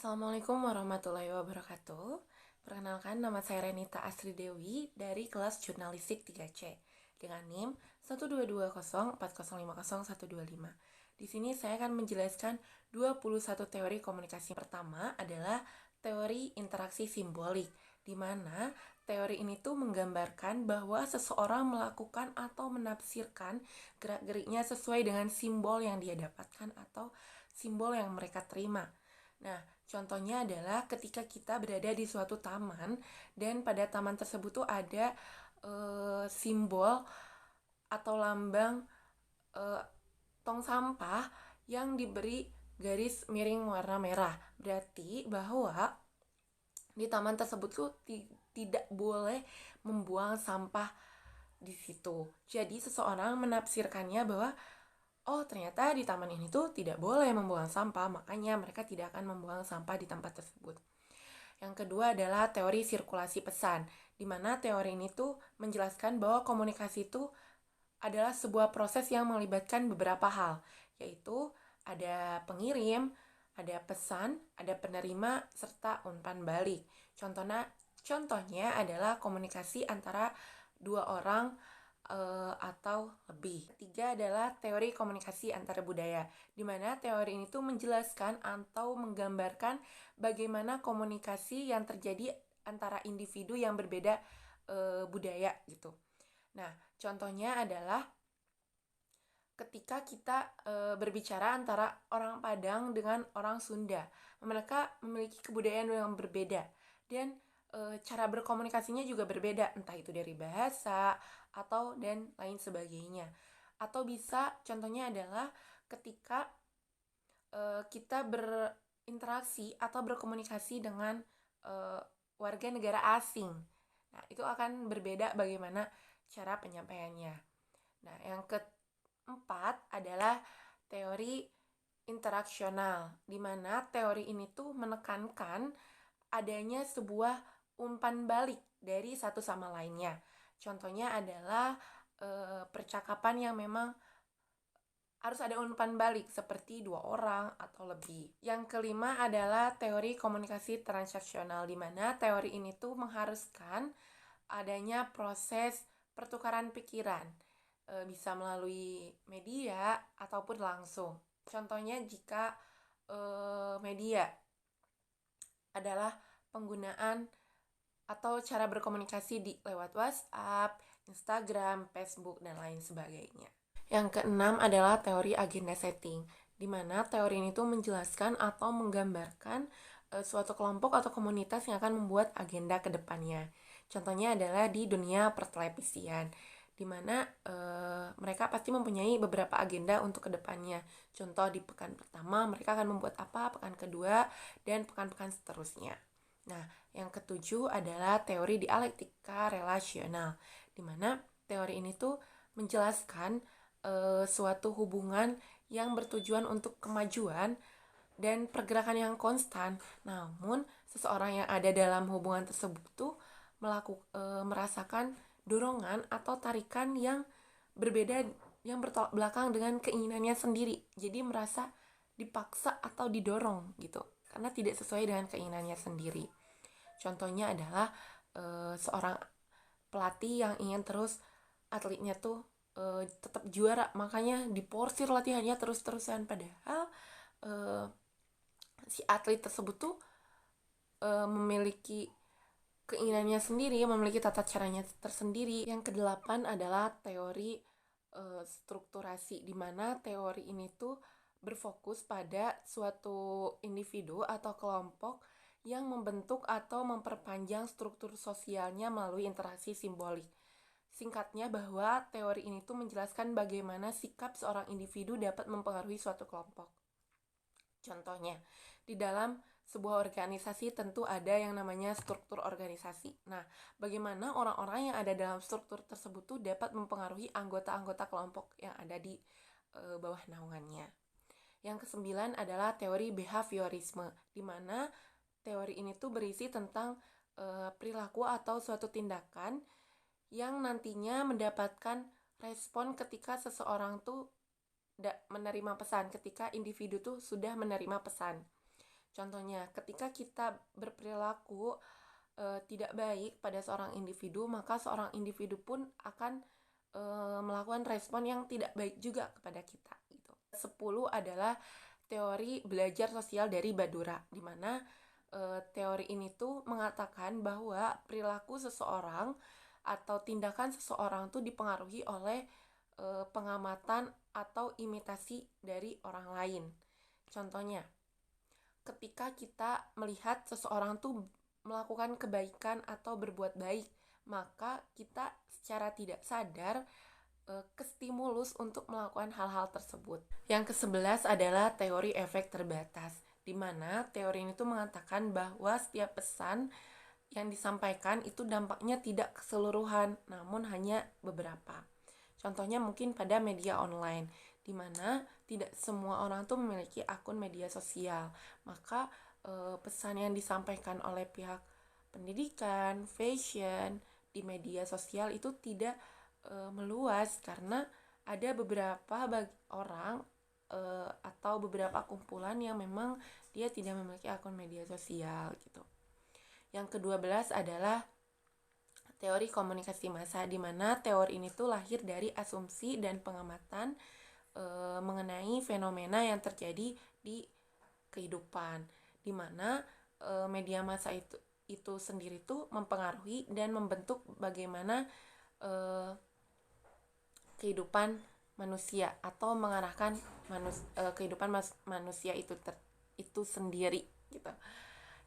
Assalamualaikum warahmatullahi wabarakatuh. Perkenalkan, nama saya Renita Asri Dewi dari kelas Jurnalistik 3C dengan NIM 12204050125. Di sini saya akan menjelaskan 21 teori komunikasi. Pertama adalah teori interaksi simbolik, di mana teori ini tuh menggambarkan bahwa seseorang melakukan atau menafsirkan gerak-geriknya sesuai dengan simbol yang dia dapatkan atau simbol yang mereka terima. Nah, contohnya adalah ketika kita berada di suatu taman dan pada taman tersebut tuh ada simbol atau lambang tong sampah yang diberi garis miring warna merah. Berarti bahwa di taman tersebut tuh tidak boleh membuang sampah di situ. Jadi seseorang menafsirkannya bahwa ternyata di taman ini tuh tidak boleh membuang sampah, makanya mereka tidak akan membuang sampah di tempat tersebut. Yang kedua adalah teori sirkulasi pesan, di mana teori ini tuh menjelaskan bahwa komunikasi itu adalah sebuah proses yang melibatkan beberapa hal, yaitu ada pengirim, ada pesan, ada penerima, serta umpan balik. Contohnya adalah komunikasi antara dua orang atau lebih. Ketiga adalah teori komunikasi antara budaya, di mana teori ini tuh menjelaskan atau menggambarkan bagaimana komunikasi yang terjadi antara individu yang berbeda budaya gitu. Nah, contohnya adalah ketika kita berbicara antara orang Padang dengan orang Sunda. Mereka memiliki kebudayaan yang berbeda dan cara berkomunikasinya juga berbeda, entah itu dari bahasa atau dan lain sebagainya. Atau bisa contohnya adalah ketika kita berinteraksi atau berkomunikasi dengan warga negara asing. Nah, itu akan berbeda bagaimana cara penyampaiannya. Nah, yang keempat adalah teori interaksional, di mana teori ini tuh menekankan adanya sebuah umpan balik dari satu sama lainnya. Contohnya adalah percakapan yang memang harus ada umpan balik seperti dua orang atau lebih. Yang kelima adalah teori komunikasi transaksional, di mana teori ini tuh mengharuskan adanya proses pertukaran pikiran, bisa melalui media ataupun langsung. Contohnya jika media adalah penggunaan atau cara berkomunikasi lewat WhatsApp, Instagram, Facebook, dan lain sebagainya. Yang keenam adalah teori agenda setting, di mana teori ini tuh menjelaskan atau menggambarkan suatu kelompok atau komunitas yang akan membuat agenda ke depannya. Contohnya adalah di dunia pertelevisian, di mana mereka pasti mempunyai beberapa agenda untuk kedepannya. Contoh di pekan pertama mereka akan membuat apa, pekan kedua, dan pekan-pekan seterusnya. Nah, yang ketujuh adalah teori dialektika relasional, di mana teori ini tuh menjelaskan suatu hubungan yang bertujuan untuk kemajuan dan pergerakan yang konstan. Namun, seseorang yang ada dalam hubungan tersebut tuh merasakan dorongan atau tarikan yang berbeda, yang bertolak belakang dengan keinginannya sendiri. Jadi merasa dipaksa atau didorong gitu, karena tidak sesuai dengan keinginannya sendiri. Contohnya adalah seorang pelatih yang ingin terus atletnya tuh tetap juara, makanya diporsir latihannya terus-terusan, padahal si atlet tersebut tuh memiliki keinginannya sendiri, memiliki tata caranya tersendiri. Yang kedelapan adalah teori strukturasi, di mana teori ini tuh berfokus pada suatu individu atau kelompok yang membentuk atau memperpanjang struktur sosialnya melalui interaksi simbolik. Singkatnya bahwa teori ini tuh menjelaskan bagaimana sikap seorang individu dapat mempengaruhi suatu kelompok. Contohnya, di dalam sebuah organisasi tentu ada yang namanya struktur organisasi. Nah, bagaimana orang-orang yang ada dalam struktur tersebut tuh dapat mempengaruhi anggota-anggota kelompok yang ada di bawah naungannya. Yang kesembilan adalah teori behaviorisme, di mana teori ini tuh berisi tentang perilaku atau suatu tindakan yang nantinya mendapatkan respon ketika seseorang tuh menerima pesan, ketika individu tuh sudah menerima pesan. Contohnya, ketika kita berperilaku tidak baik pada seorang individu, maka seorang individu pun akan melakukan respon yang tidak baik juga kepada kita gitu. 10 adalah teori belajar sosial dari Bandura, di mana teori ini tuh mengatakan bahwa perilaku seseorang atau tindakan seseorang tuh dipengaruhi oleh pengamatan atau imitasi dari orang lain. Contohnya, ketika kita melihat seseorang tuh melakukan kebaikan atau berbuat baik, maka kita secara tidak sadar kestimulus untuk melakukan hal-hal tersebut. Yang ke-11 adalah teori efek terbatas, di mana teori ini tuh mengatakan bahwa setiap pesan yang disampaikan itu dampaknya tidak keseluruhan, namun hanya beberapa. Contohnya mungkin pada media online, di mana tidak semua orang tuh memiliki akun media sosial. Maka pesan yang disampaikan oleh pihak pendidikan, fashion di media sosial itu tidak meluas karena ada beberapa orang atau beberapa kumpulan yang memang dia tidak memiliki akun media sosial gitu. Yang ke-12 adalah teori komunikasi massa, di mana teori ini tuh lahir dari asumsi dan pengamatan mengenai fenomena yang terjadi di kehidupan, di mana media massa itu sendiri tuh mempengaruhi dan membentuk bagaimana kehidupan manusia atau mengarahkan kehidupan manusia itu sendiri gitu.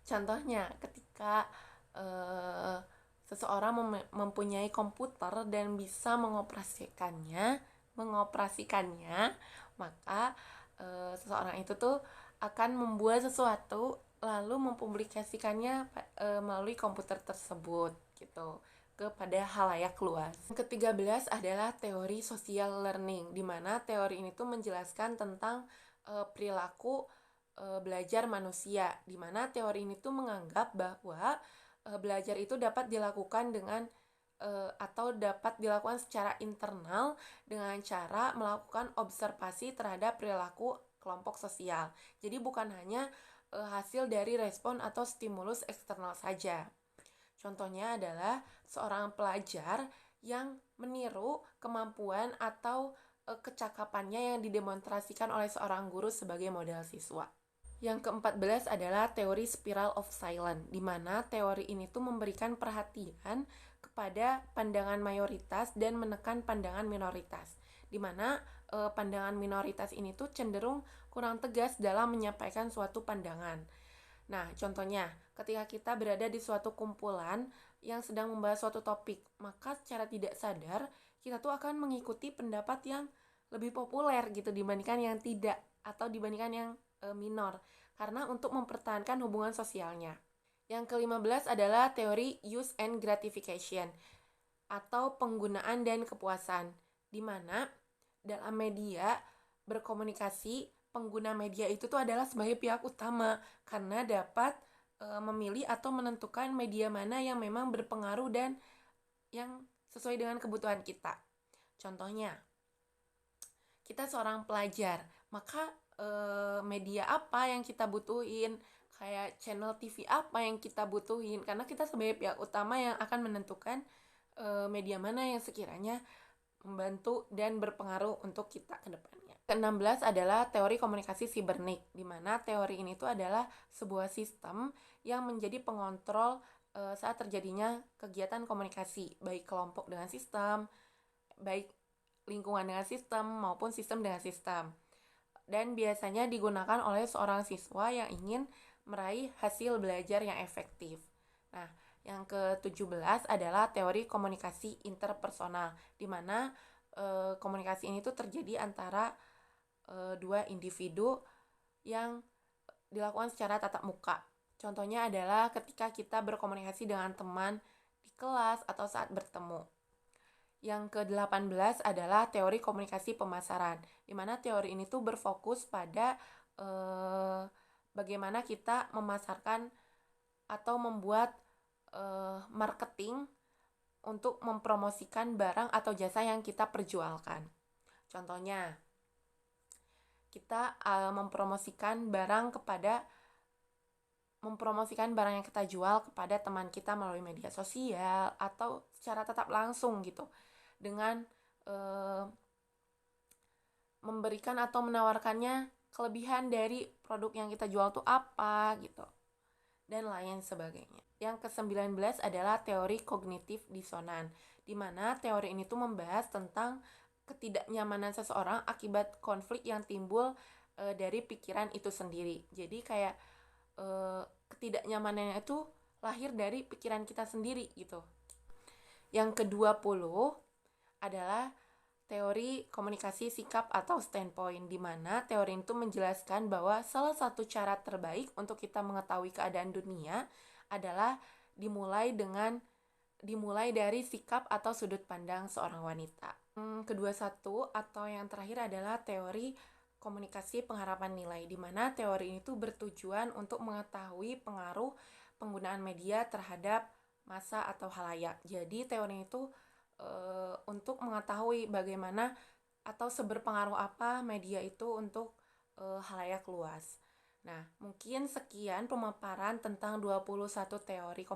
Contohnya ketika seseorang mempunyai komputer dan bisa mengoperasikannya, maka seseorang itu tuh akan membuat sesuatu lalu mempublikasikannya melalui komputer tersebut gitu kepada halayak luas. Yang ke-13 adalah teori social learning, di mana teori ini tuh menjelaskan tentang perilaku belajar manusia, di mana teori ini tuh menganggap bahwa belajar itu dapat dilakukan dengan atau dapat dilakukan secara internal dengan cara melakukan observasi terhadap perilaku kelompok sosial. Jadi bukan hanya hasil dari respon atau stimulus eksternal saja. Contohnya adalah seorang pelajar yang meniru kemampuan atau kecakapannya yang didemonstrasikan oleh seorang guru sebagai model siswa. Yang ke-14 adalah teori spiral of silence, di mana teori ini tuh memberikan perhatian kepada pandangan mayoritas dan menekan pandangan minoritas, di mana pandangan minoritas ini tuh cenderung kurang tegas dalam menyampaikan suatu pandangan. Nah, contohnya, ketika kita berada di suatu kumpulan yang sedang membahas suatu topik, maka secara tidak sadar kita tuh akan mengikuti pendapat yang lebih populer gitu dibandingkan yang tidak atau dibandingkan yang minor, karena untuk mempertahankan hubungan sosialnya. Yang ke-15 adalah teori use and gratification atau penggunaan dan kepuasan, di mana dalam media berkomunikasi, pengguna media itu tuh adalah sebagai pihak utama karena dapat memilih atau menentukan media mana yang memang berpengaruh dan yang sesuai dengan kebutuhan kita. Contohnya, kita seorang pelajar, maka media apa yang kita butuhin, kayak channel TV apa yang kita butuhin, karena kita sebagai pihak utama yang akan menentukan media mana yang sekiranya membantu dan berpengaruh untuk kita ke depannya. Ke-16 adalah teori komunikasi sibernik, di mana teori ini tuh adalah sebuah sistem yang menjadi pengontrol saat terjadinya kegiatan komunikasi, baik kelompok dengan sistem, baik lingkungan dengan sistem maupun sistem dengan sistem. Dan biasanya digunakan oleh seorang siswa yang ingin meraih hasil belajar yang efektif. Nah, yang ke-17 adalah teori komunikasi interpersonal, di mana komunikasi ini tuh terjadi antara dua individu yang dilakukan secara tatap muka. Contohnya adalah ketika kita berkomunikasi dengan teman di kelas atau saat bertemu. Yang ke-18 adalah teori komunikasi pemasaran, di mana teori ini tuh berfokus pada bagaimana kita memasarkan atau membuat marketing untuk mempromosikan barang atau jasa yang kita perjualkan. Contohnya, kita mempromosikan barang kepada mempromosikan barang yang kita jual kepada teman kita melalui media sosial atau secara tetap langsung gitu, dengan memberikan atau menawarkannya kelebihan dari produk yang kita jual tuh apa gitu, dan lain sebagainya. Yang ke-19 adalah teori kognitif disonan, di mana teori ini tuh membahas tentang ketidaknyamanan seseorang akibat konflik yang timbul dari pikiran itu sendiri. Jadi kayak ketidaknyamanannya itu lahir dari pikiran kita sendiri gitu. Yang ke-20 adalah teori komunikasi sikap atau standpoint, di mana teori itu menjelaskan bahwa salah satu cara terbaik untuk kita mengetahui keadaan dunia adalah dimulai dari sikap atau sudut pandang seorang wanita. Ke-21 atau yang terakhir adalah teori komunikasi pengharapan nilai, di mana teori ini tuh bertujuan untuk mengetahui pengaruh penggunaan media terhadap massa atau halayak. Jadi teori itu untuk mengetahui bagaimana atau seberpengaruh apa media itu untuk halayak luas. Nah, mungkin sekian pemaparan tentang 21 teori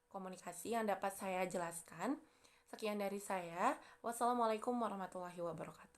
komunikasi yang dapat saya jelaskan. Sekian dari saya. Wassalamualaikum warahmatullahi wabarakatuh.